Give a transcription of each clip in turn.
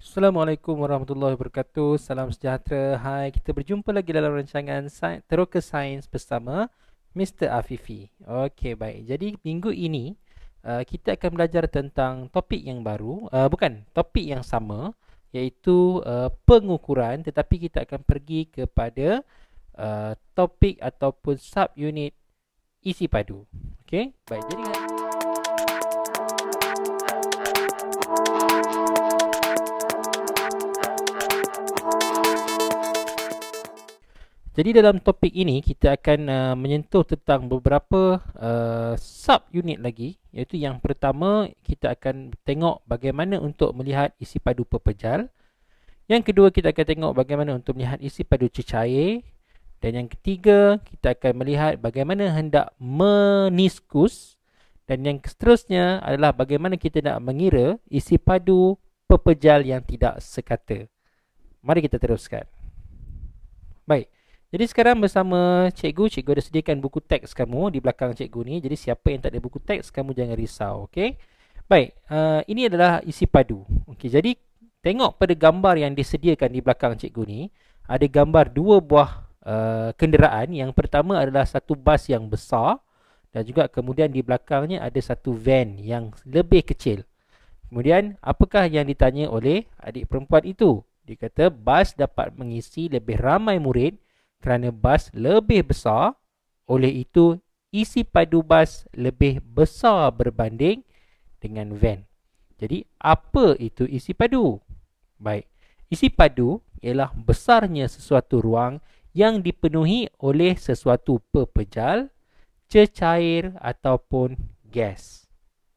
Assalamualaikum warahmatullahi wabarakatuh. Salam sejahtera. Hai, kita berjumpa lagi dalam rancangan Teroka Sains bersama Mr. Afifi. Okey, baik. Jadi minggu ini kita akan belajar tentang topik yang baru, bukan, topik yang sama, iaitu pengukuran, tetapi kita akan pergi kepada topik ataupun sub unit isi padu. Okey? Baik. Jadi dalam topik ini kita akan menyentuh tentang beberapa sub unit lagi, iaitu yang pertama kita akan tengok bagaimana untuk melihat isi padu pepejal. Yang kedua kita akan tengok bagaimana untuk melihat isi padu cecair, dan yang ketiga kita akan melihat bagaimana hendak meniskus, dan yang seterusnya adalah bagaimana kita nak mengira isi padu pepejal yang tidak sekata. Mari kita teruskan. Baik. Jadi sekarang bersama cikgu ada sediakan buku teks kamu di belakang cikgu ni. Jadi siapa yang tak ada buku teks, kamu jangan risau, okey? Baik, ini adalah isi padu. Okey, jadi tengok pada gambar yang disediakan di belakang cikgu ni, ada gambar dua buah kenderaan. Yang pertama adalah satu bas yang besar, dan juga kemudian di belakangnya ada satu van yang lebih kecil. Kemudian apakah yang ditanya oleh adik perempuan itu? Dia kata bas dapat mengisi lebih ramai murid kerana bas lebih besar, oleh itu isi padu bas lebih besar berbanding dengan van. Jadi apa itu isi padu? Baik, isi padu ialah besarnya sesuatu ruang yang dipenuhi oleh sesuatu pepejal, cecair ataupun gas.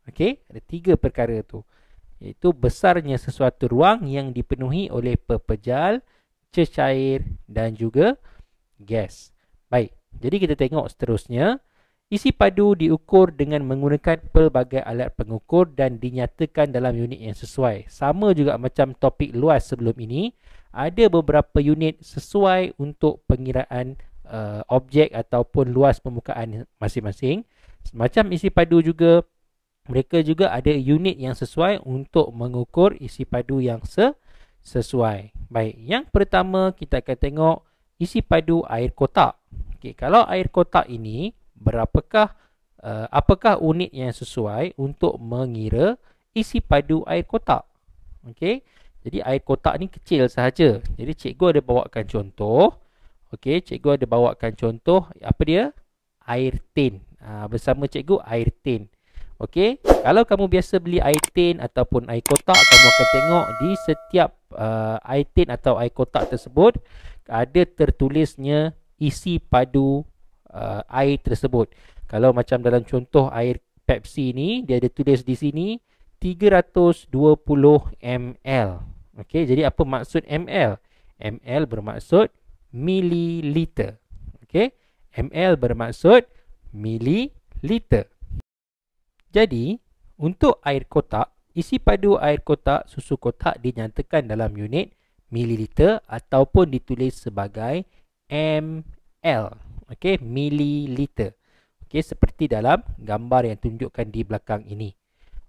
Okey, ada tiga perkara tu, iaitu besarnya sesuatu ruang yang dipenuhi oleh pepejal, cecair dan juga gas. Baik, jadi kita tengok seterusnya. Isi padu diukur dengan menggunakan pelbagai alat pengukur dan dinyatakan dalam unit yang sesuai. Sama juga macam topik luas sebelum ini, ada beberapa unit sesuai untuk pengiraan objek ataupun luas permukaan masing-masing. Macam isi padu juga, mereka juga ada unit yang sesuai untuk mengukur isi padu yang sesuai. Baik, yang pertama kita akan tengok isi padu air kotak. Okey, kalau air kotak ini apakah unit yang sesuai untuk mengira isi padu air kotak? Okey, jadi air kotak ni kecil sahaja. Jadi cikgu ada bawakan contoh. Okey, cikgu ada bawakan contoh, apa dia? Air tin. Bersama cikgu air tin. Okey, kalau kamu biasa beli air tin ataupun air kotak, kamu akan tengok di setiap air tin atau air kotak tersebut ada tertulisnya isi padu air tersebut. Kalau macam dalam contoh air Pepsi ni, dia ada tulis di sini 320 ml. Okey, jadi apa maksud ml? Ml bermaksud mililiter. Okey, ml bermaksud mililiter. Jadi, untuk air kotak, isi padu air kotak susu kotak dinyatakan dalam unit mililiter ataupun ditulis sebagai ml. Okey, mililiter. Okey, seperti dalam gambar yang tunjukkan di belakang ini.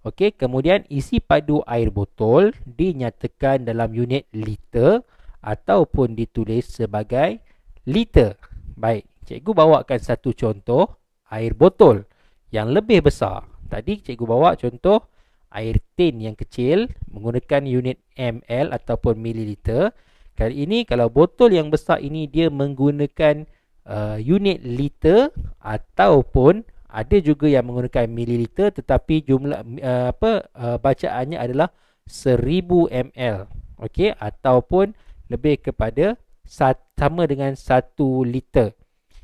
Okey, kemudian isi padu air botol dinyatakan dalam unit liter ataupun ditulis sebagai liter. Baik, cikgu bawakan satu contoh air botol yang lebih besar. Tadi cikgu bawa contoh air tin yang kecil menggunakan unit ml ataupun mililiter. Kali ini kalau botol yang besar ini dia menggunakan unit liter ataupun ada juga yang menggunakan mililiter, tetapi jumlah bacaannya adalah 1000 ml. Okey, ataupun lebih kepada sama dengan 1 liter.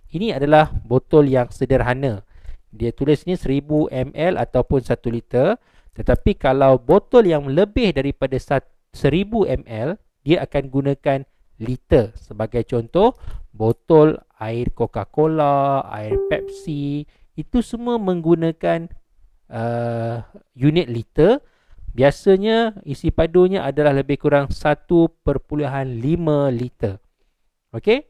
Ini adalah botol yang sederhana. Dia tulis ni 1000 ml ataupun 1 liter. Tetapi kalau botol yang lebih daripada 1000 ml, dia akan gunakan liter. Sebagai contoh, botol air Coca-Cola, air Pepsi, itu semua menggunakan unit liter. Biasanya isi padunya adalah lebih kurang 1.5 liter. Okey?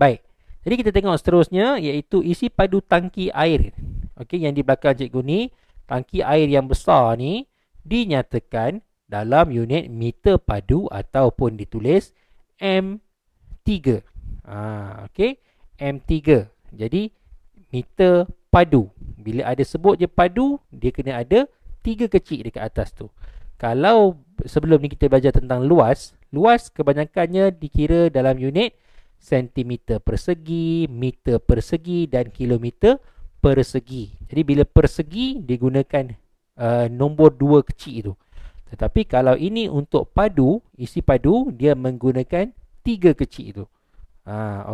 Baik. Jadi kita tengok seterusnya, iaitu isi padu tangki air. Okey, yang di belakang cikgu ni, tangki air yang besar ni dinyatakan dalam unit meter padu ataupun ditulis M3. Okey, M3. Jadi meter padu. Bila ada sebut je padu, dia kena ada 3 kecil dekat atas tu. Kalau sebelum ni kita belajar tentang luas, luas kebanyakannya dikira dalam unit sentimeter persegi, meter persegi dan kilometer persegi. Jadi bila persegi digunakan nombor 2 kecil tu. Tetapi kalau ini untuk padu, isi padu, dia menggunakan 3 kecil tu.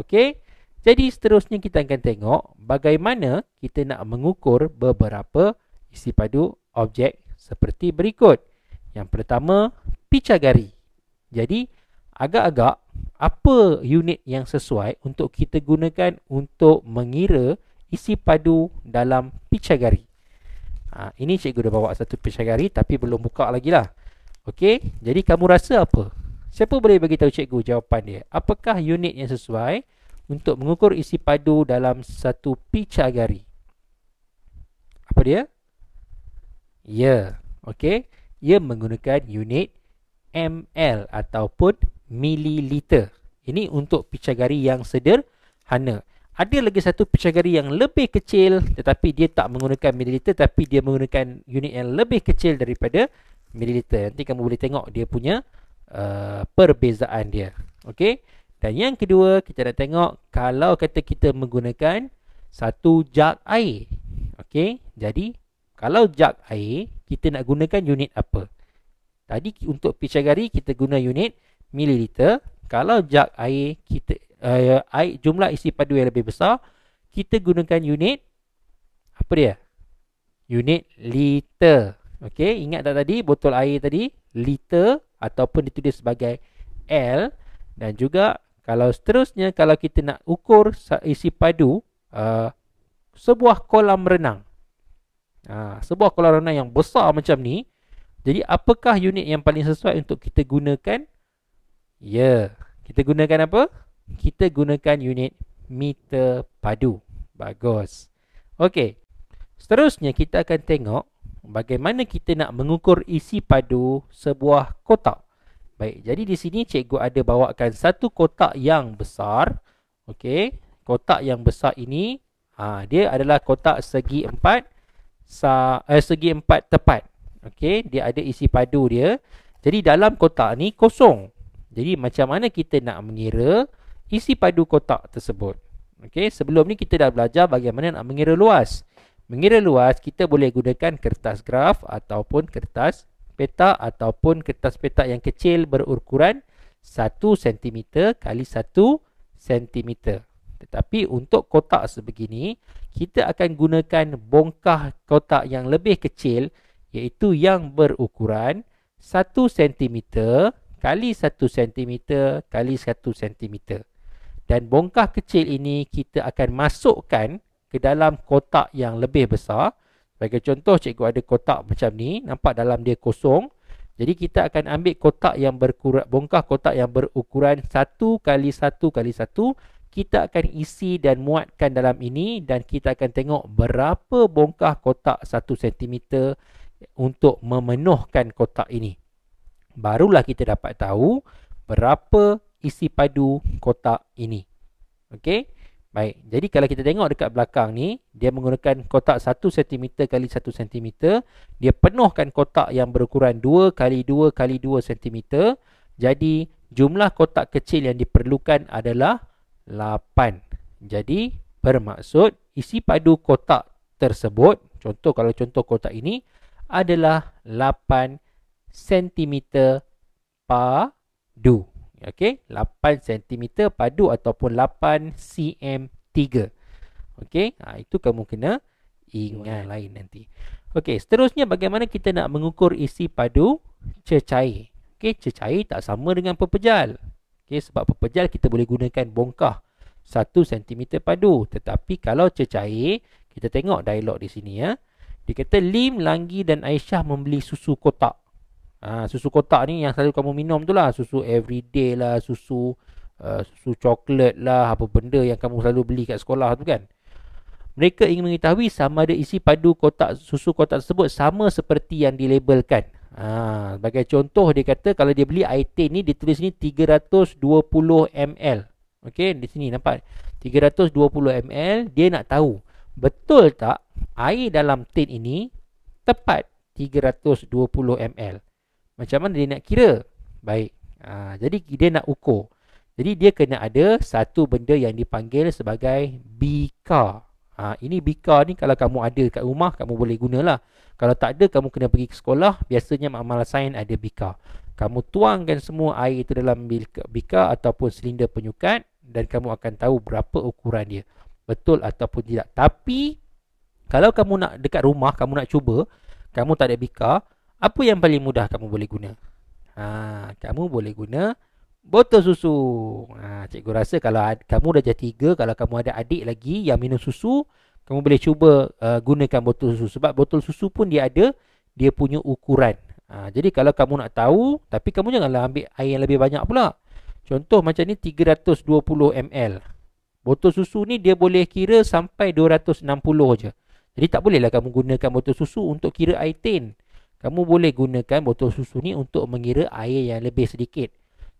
Okey. Jadi seterusnya kita akan tengok bagaimana kita nak mengukur beberapa isi padu objek seperti berikut. Yang pertama, picagari. Jadi agak-agak apa unit yang sesuai untuk kita gunakan untuk mengira isi padu dalam picagari. Ini cikgu dah bawa satu picagari tapi belum buka lagi lah. Okey, jadi kamu rasa apa? Siapa boleh bagi tahu cikgu jawapan dia? Apakah unit yang sesuai untuk mengukur isi padu dalam satu picagari? Apa dia? Ya, okey. Ia menggunakan unit ml ataupun mililiter. Ini untuk picagari yang sederhana. Ada lagi satu picagari yang lebih kecil tetapi dia tak menggunakan mililiter tapi dia menggunakan unit yang lebih kecil daripada mililiter. Nanti kamu boleh tengok dia punya perbezaan dia. Okey. Dan yang kedua kita nak tengok kalau kata kita menggunakan satu jug air. Okey. Jadi kalau jug air kita nak gunakan unit apa? Tadi untuk picagari kita guna unit mililiter. Kalau jug air kita jumlah isi padu yang lebih besar, kita gunakan unit apa dia? Unit liter. Okey, ingat tak tadi botol air tadi liter ataupun ditulis sebagai L. Dan juga kalau seterusnya kalau kita nak ukur isi padu sebuah kolam renang. Sebuah kolam renang yang besar macam ni. Jadi apakah unit yang paling sesuai untuk kita gunakan? Ya, kita gunakan apa? Kita gunakan unit meter padu. Bagus. Okey. Seterusnya kita akan tengok bagaimana kita nak mengukur isi padu sebuah kotak. Baik, jadi di sini cikgu ada bawakan satu kotak yang besar. Okey, kotak yang besar ini dia adalah kotak segi 4 tepat. Okey, dia ada isi padu dia. Jadi dalam kotak ni kosong. Jadi macam mana kita nak mengira isi padu kotak tersebut? Okey, sebelum ni kita dah belajar bagaimana nak mengira luas. Mengira luas kita boleh gunakan kertas graf ataupun kertas peta ataupun kertas peta yang kecil berukuran 1 cm kali 1 cm. Tetapi untuk kotak sebegini, kita akan gunakan bongkah kotak yang lebih kecil iaitu yang berukuran 1 cm kali 1 cm kali 1 cm. Dan bongkah kecil ini kita akan masukkan ke dalam kotak yang lebih besar. Sebagai contoh, cikgu ada kotak macam ni, nampak dalam dia kosong. Jadi kita akan ambil kotak yang bongkah kotak yang berukuran 1 kali 1 kali 1. Kita akan isi dan muatkan dalam ini dan kita akan tengok berapa bongkah kotak 1 cm untuk memenuhkan kotak ini. Barulah kita dapat tahu berapa isi padu kotak ini. Okey? Baik, jadi kalau kita tengok dekat belakang ni, dia menggunakan kotak 1 cm kali 1 cm. Dia penuhkan kotak yang berukuran 2 kali 2 kali 2 cm. Jadi jumlah kotak kecil yang diperlukan adalah 8. Jadi bermaksud isi padu kotak tersebut, kalau contoh kotak ini adalah 8 cm padu. Okey, 8 cm padu ataupun 8 cm3. Okey, itu kamu kena ingat lain nanti. Okey, seterusnya bagaimana kita nak mengukur isi padu cecair. Okey, cecair tak sama dengan pepejal. Okey, sebab pepejal kita boleh gunakan bongkah 1 cm padu. Tetapi kalau cecair, kita tengok dialog di sini ya. Dia kata Lim, Langgi dan Aisyah membeli susu kotak. Susu kotak ni yang selalu kamu minum tu lah. Susu everyday lah, susu coklat lah, apa benda yang kamu selalu beli kat sekolah tu kan. Mereka ingin mengetahui sama ada isi padu kotak susu kotak tersebut sama seperti yang dilabelkan. Sebagai contoh dia kata kalau dia beli air tin ni, dia tulis ni 320 ml. Okey, di sini nampak 320 ml. Dia nak tahu betul tak air dalam tin ini tepat 320 ml. Macam mana dia nak kira? Baik. Jadi dia nak ukur. Jadi dia kena ada satu benda yang dipanggil sebagai bika. Ini bika ni kalau kamu ada kat rumah, kamu boleh gunalah. Kalau tak ada, kamu kena pergi ke sekolah. Biasanya makmal sains ada bika. Kamu tuangkan semua air itu dalam bika ataupun silinder penyukat dan kamu akan tahu berapa ukuran dia. Betul ataupun tidak. Tapi kalau kamu nak dekat rumah, kamu nak cuba, kamu tak ada bika, apa yang paling mudah kamu boleh guna? Kamu boleh guna botol susu. Cikgu rasa kalau kamu dah jadi 3, kalau kamu ada adik lagi yang minum susu, kamu boleh cuba gunakan botol susu. Sebab botol susu pun dia ada, dia punya ukuran. Jadi kalau kamu nak tahu, tapi kamu janganlah ambil air yang lebih banyak pula. Contoh macam ni 320 ml. Botol susu ni dia boleh kira sampai 260 je. Jadi tak bolehlah kamu gunakan botol susu untuk kira air tin. Kamu boleh gunakan botol susu ni untuk mengira air yang lebih sedikit.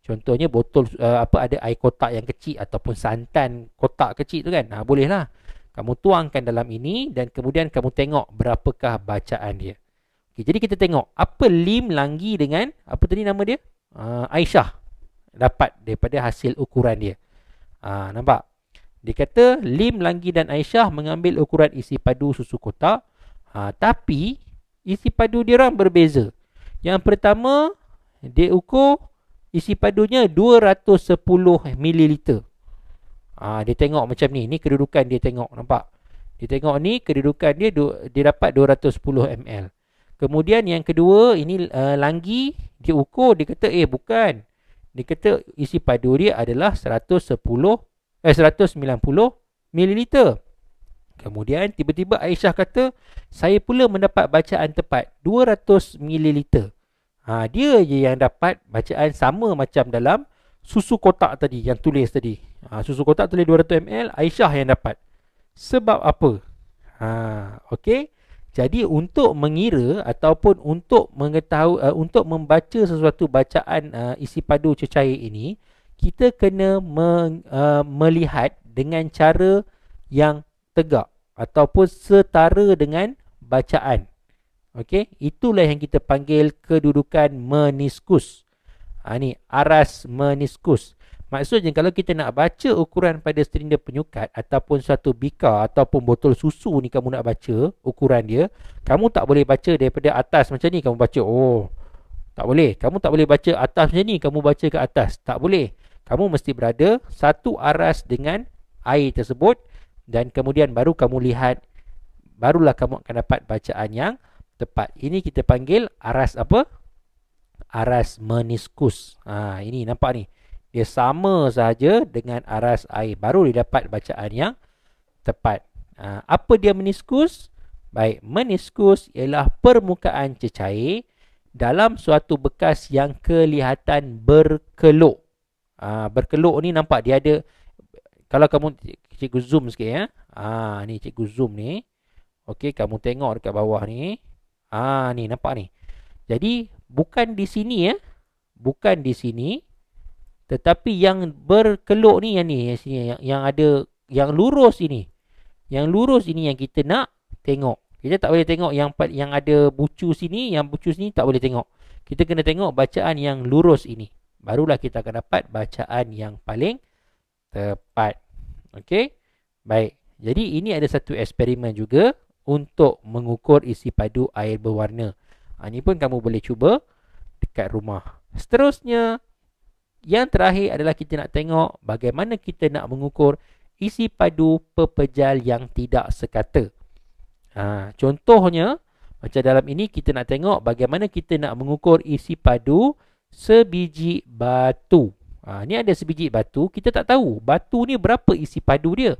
Contohnya botol ada air kotak yang kecil ataupun santan kotak kecil tu kan. Bolehlah. Kamu tuangkan dalam ini dan kemudian kamu tengok berapakah bacaan dia. Okay, jadi kita tengok apa Lim, Langgi dengan apa tadi nama dia? Aisyah dapat daripada hasil ukuran dia. Nampak? Dia kata Lim, Langgi dan Aisyah mengambil ukuran isi padu susu kotak. Tapi isi padu dia orang berbeza. Yang pertama dia ukur isi padunya 210 ml. Dia tengok macam ni. Ni kedudukan dia tengok. Nampak? Dia tengok ni kedudukan dia. Dia dapat 210 ml. Kemudian yang kedua. Ini Langgi. Dia ukur. Dia kata bukan. Dia kata isi padu dia adalah 190 ml. Kemudian tiba-tiba Aisyah kata, saya pula mendapat bacaan tepat 200 ml. Dia je yang dapat bacaan sama macam dalam susu kotak tadi yang tulis tadi. Susu kotak tulis 200 ml, Aisyah yang dapat. Sebab apa? Okey. Jadi untuk mengira ataupun untuk mengetahui, untuk membaca sesuatu bacaan isi padu cecair ini, kita kena melihat dengan cara yang tegak ataupun setara dengan bacaan. Okey, itulah yang kita panggil kedudukan meniskus. Ni aras meniskus. Maksudnya kalau kita nak baca ukuran pada silinder penyukat ataupun satu bika ataupun botol susu ni, kamu nak baca ukuran dia, kamu tak boleh baca daripada atas macam ni kamu baca. Tak boleh. Kamu tak boleh baca atas macam ni kamu baca ke atas. Tak boleh. Kamu mesti berada satu aras dengan air tersebut dan kemudian baru kamu lihat, barulah kamu akan dapat bacaan yang tepat. Ini kita panggil aras apa? Aras meniskus. Ini nampak ni. Dia sama sahaja dengan aras air. Baru dia dapat bacaan yang tepat. Apa dia meniskus? Baik, meniskus ialah permukaan cecair dalam suatu bekas yang kelihatan berkeluk. Berkeluk ni nampak dia ada. Kalau kamu, cikgu zoom sikit ya. Ni cikgu zoom ni. Okey, kamu tengok dekat bawah ni. Ni nampak ni. Jadi bukan di sini ya. Bukan di sini. Tetapi yang berkeluk ni yang ni, yang ada yang lurus ini. Yang lurus ini yang kita nak tengok. Kita tak boleh tengok yang ada bucu sini, yang bucu sini tak boleh tengok. Kita kena tengok bacaan yang lurus ini. Barulah kita akan dapat bacaan yang paling tepat. Okey? Baik. Jadi ini ada satu eksperimen juga untuk mengukur isi padu air berwarna. Ini pun kamu boleh cuba dekat rumah. Seterusnya, yang terakhir adalah kita nak tengok bagaimana kita nak mengukur isi padu pepejal yang tidak sekata. Contohnya, macam dalam ini kita nak tengok bagaimana kita nak mengukur isi padu sebiji batu. Ni ada sebiji batu, kita tak tahu batu ni berapa isi padu dia.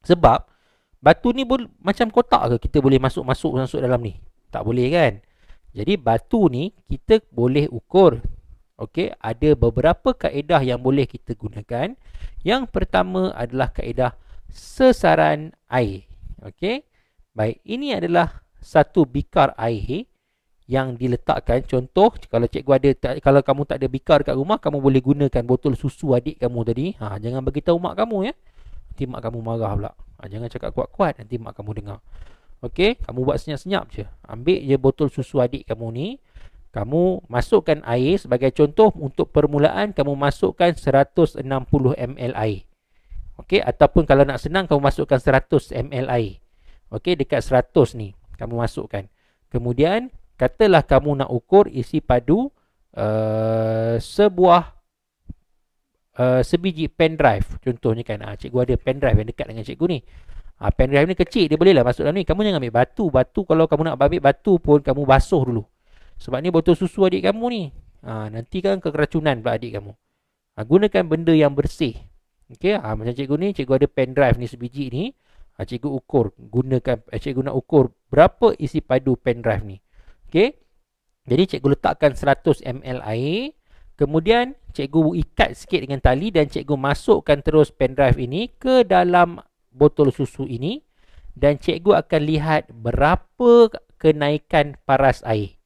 Sebab batu ni macam kotak ke kita boleh masuk dalam ni? Tak boleh kan? Jadi batu ni kita boleh ukur. Okey, ada beberapa kaedah yang boleh kita gunakan. Yang pertama adalah kaedah sesaran air. Okey. Baik, ini adalah satu bikar air yang diletakkan. Contoh, kalau cikgu ada, kalau kamu tak ada bikar kat rumah, kamu boleh gunakan botol susu adik kamu tadi. Jangan bagi tahu mak kamu ya. Nanti mak kamu marah pula. Jangan cakap kuat-kuat, nanti mak kamu dengar. Okey, kamu buat senyap-senyap je. Ambil je botol susu adik kamu ni. Kamu masukkan air sebagai contoh. Untuk permulaan kamu masukkan 160 ml air. Okey, ataupun kalau nak senang kamu masukkan 100 ml air. Okey, dekat 100 ni kamu masukkan. Kemudian katalah kamu nak ukur isi padu sebiji pen drive. Contohnya kan, cikgu ada pen drive yang dekat dengan cikgu ni. Pen drive ni kecil, dia bolehlah masuk dalam ni. Kamu jangan ambil batu. Batu, kalau kamu nak ambil batu pun, kamu basuh dulu. Sebab ni botol susu adik kamu ni. Nanti kan keracunan pula adik kamu. Gunakan benda yang bersih. Okey, macam cikgu ni, cikgu ada pen drive ni sebiji ni. Cikgu ukur, cikgu nak ukur berapa isi padu pen drive ni. Okey. Jadi cikgu letakkan 100 ml air. Kemudian cikgu ikat sikit dengan tali dan cikgu masukkan terus pen drive ini ke dalam botol susu ini. Dan cikgu akan lihat berapa kenaikan paras air.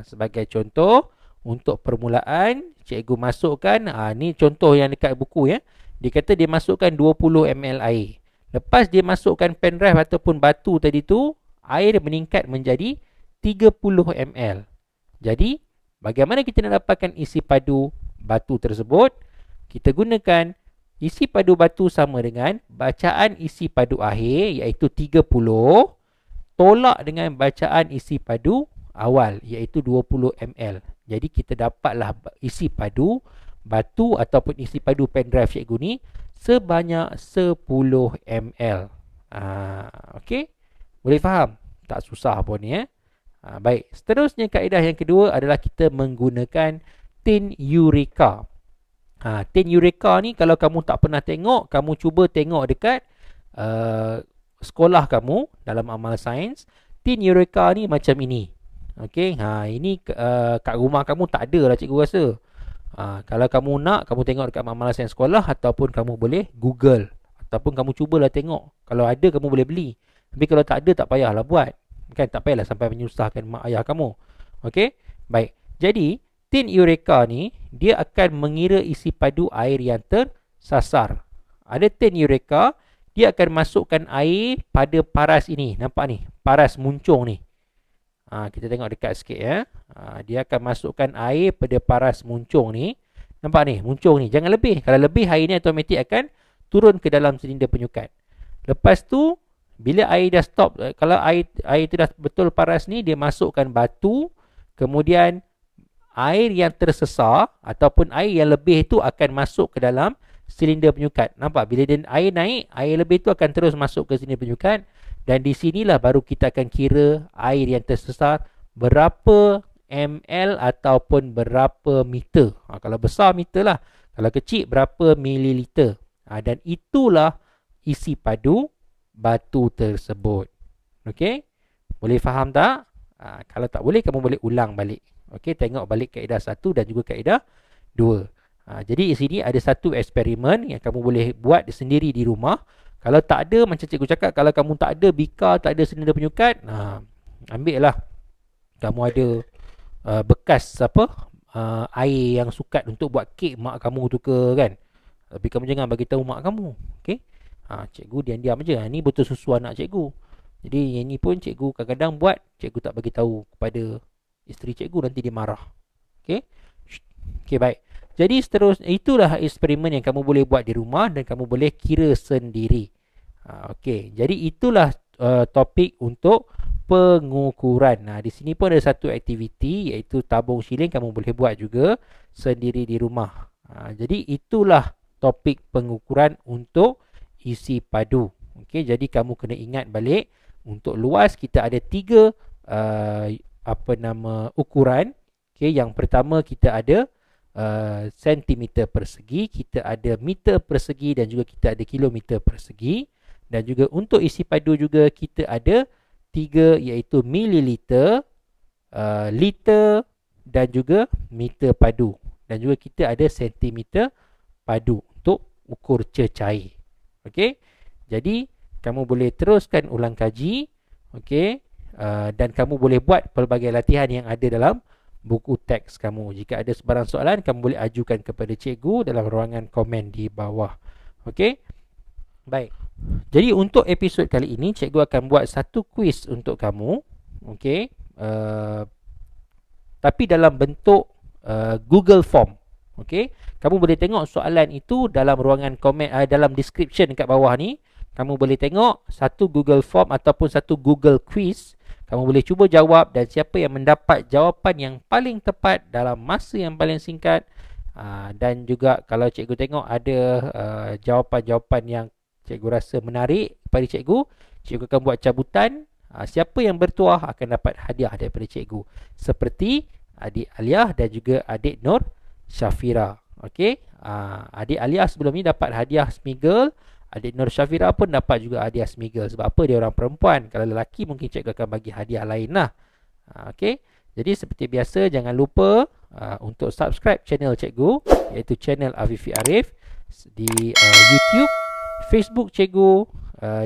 Sebagai contoh, untuk permulaan, cikgu masukkan, ni contoh yang dekat buku ya. Dia kata dia masukkan 20 ml air. Lepas dia masukkan pen drive ataupun batu tadi tu, air meningkat menjadi 30 ml. Jadi, bagaimana kita nak dapatkan isi padu batu tersebut? Kita gunakan isi padu batu sama dengan bacaan isi padu akhir, iaitu 30, tolak dengan bacaan isi padu awal, iaitu 20 ml. Jadi kita dapatlah isi padu batu ataupun isi padu pen drive cikgu ni sebanyak 10 ml. Okey? Boleh faham? Tak susah pun ya. Baik, seterusnya kaedah yang kedua adalah kita menggunakan tin Eureka. Tin Eureka ni kalau kamu tak pernah tengok, kamu cuba tengok dekat sekolah kamu dalam amal sains. Tin Eureka ni macam ini. Okey, ini kat rumah kamu tak ada lah cikgu rasa. Kalau kamu nak, kamu tengok dekat amal sains sekolah ataupun kamu boleh Google ataupun kamu cubalah tengok. Kalau ada kamu boleh beli. Tapi kalau tak ada tak payahlah buat. Kan tak payahlah sampai menyusahkan mak ayah kamu. Okey? Baik. Jadi, tin Eureka ni dia akan mengira isi padu air yang tersasar. Ada tin Eureka, dia akan masukkan air pada paras ini. Nampak ni? Paras muncung ni. Kita tengok dekat sikit ya. Dia akan masukkan air pada paras muncung ni. Nampak ni? Muncung ni. Jangan lebih. Kalau lebih, air ni automatik akan turun ke dalam silinder penyukat. Lepas tu, bila air dah stop, kalau air tu dah betul paras ni, dia masukkan batu. Kemudian, air yang tersesar ataupun air yang lebih tu akan masuk ke dalam silinder penyukat. Nampak? Bila air naik, air lebih tu akan terus masuk ke silinder penyukat. Dan di sinilah baru kita akan kira air yang tersesar berapa ml ataupun berapa meter. Kalau besar meter lah. Kalau kecil berapa mililiter. Dan itulah isi padu batu tersebut. Okey? Boleh faham tak? Kalau tak boleh, kamu boleh ulang balik. Okey, tengok balik kaedah 1 dan juga kaedah 2. Jadi di sini ada satu eksperimen yang kamu boleh buat sendiri di rumah. Kalau tak ada, macam cikgu cakap, kalau kamu tak ada bikar, tak ada silinder penyukat, ambil lah. Kamu ada bekas air yang sukat untuk buat kek mak kamu tu ke kan. Tapi kamu jangan bagi tahu mak kamu. Okey? Cikgu diam-diam je. Ni betul susu anak cikgu. Jadi yang ni pun cikgu kadang-kadang buat, cikgu tak bagi tahu kepada isteri cikgu, nanti dia marah. Okey? Okey, baik. Jadi seterusnya, itulah eksperimen yang kamu boleh buat di rumah dan kamu boleh kira sendiri. Okey, jadi itulah topik untuk pengukuran. Di sini pun ada satu aktiviti iaitu tabung shilling, kamu boleh buat juga sendiri di rumah. Jadi itulah topik pengukuran untuk isi padu. Okey, jadi kamu kena ingat balik, untuk luas kita ada 3 ukuran. Okey, yang pertama kita ada sentimeter persegi, kita ada meter persegi dan juga kita ada kilometer persegi. Dan juga untuk isi padu juga kita ada 3 iaitu mililiter, liter dan juga meter padu. Dan juga kita ada sentimeter padu untuk ukur cecair. Okey. Jadi kamu boleh teruskan ulang kaji. Okey. dan kamu boleh buat pelbagai latihan yang ada dalam buku teks kamu. Jika ada sebarang soalan, kamu boleh ajukan kepada cikgu dalam ruangan komen di bawah. Okey? Baik. Jadi untuk episod kali ini, cikgu akan buat satu kuis untuk kamu. Okey? Tapi dalam bentuk Google Form. Okey? Kamu boleh tengok soalan itu dalam ruangan komen, dalam description kat bawah ni. Kamu boleh tengok satu Google Form ataupun satu Google Quiz. Kamu boleh cuba jawab, dan siapa yang mendapat jawapan yang paling tepat dalam masa yang paling singkat, dan juga kalau cikgu tengok ada jawapan-jawapan yang cikgu rasa menarik kepada cikgu, cikgu akan buat cabutan. Siapa yang bertuah akan dapat hadiah daripada cikgu, seperti adik Aliyah dan juga adik Nur Syafira. Okey, adik Aliyah sebelum ni dapat hadiah Smiggle. Adik Nur Syafira pun dapat juga hadiah Smiggle. Sebab apa? Dia orang perempuan. Kalau lelaki mungkin cikgu akan bagi hadiah lain lah. Okey. Jadi seperti biasa, jangan lupa untuk subscribe channel cikgu, iaitu channel Afifi Arif di YouTube, Facebook cikgu,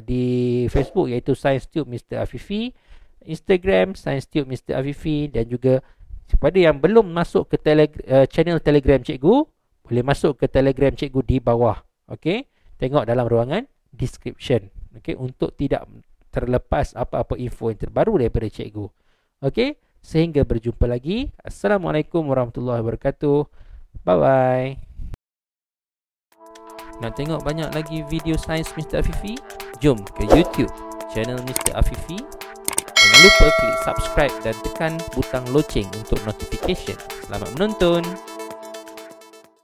di Facebook iaitu Science Tube Mr. Afifi, Instagram Science Tube Mr. Afifi, dan juga kepada yang belum masuk ke channel Telegram cikgu, boleh masuk ke Telegram cikgu di bawah. Okey. Tengok dalam ruangan description. Okey, untuk tidak terlepas apa-apa info yang terbaru daripada cikgu. Okey, sehingga berjumpa lagi. Assalamualaikum warahmatullahi wabarakatuh. Bye bye. Nak tengok banyak lagi video sains Mr. Afifi? Jom ke YouTube channel Mr. Afifi. Jangan lupa klik subscribe dan tekan butang loceng untuk notification. Selamat menonton.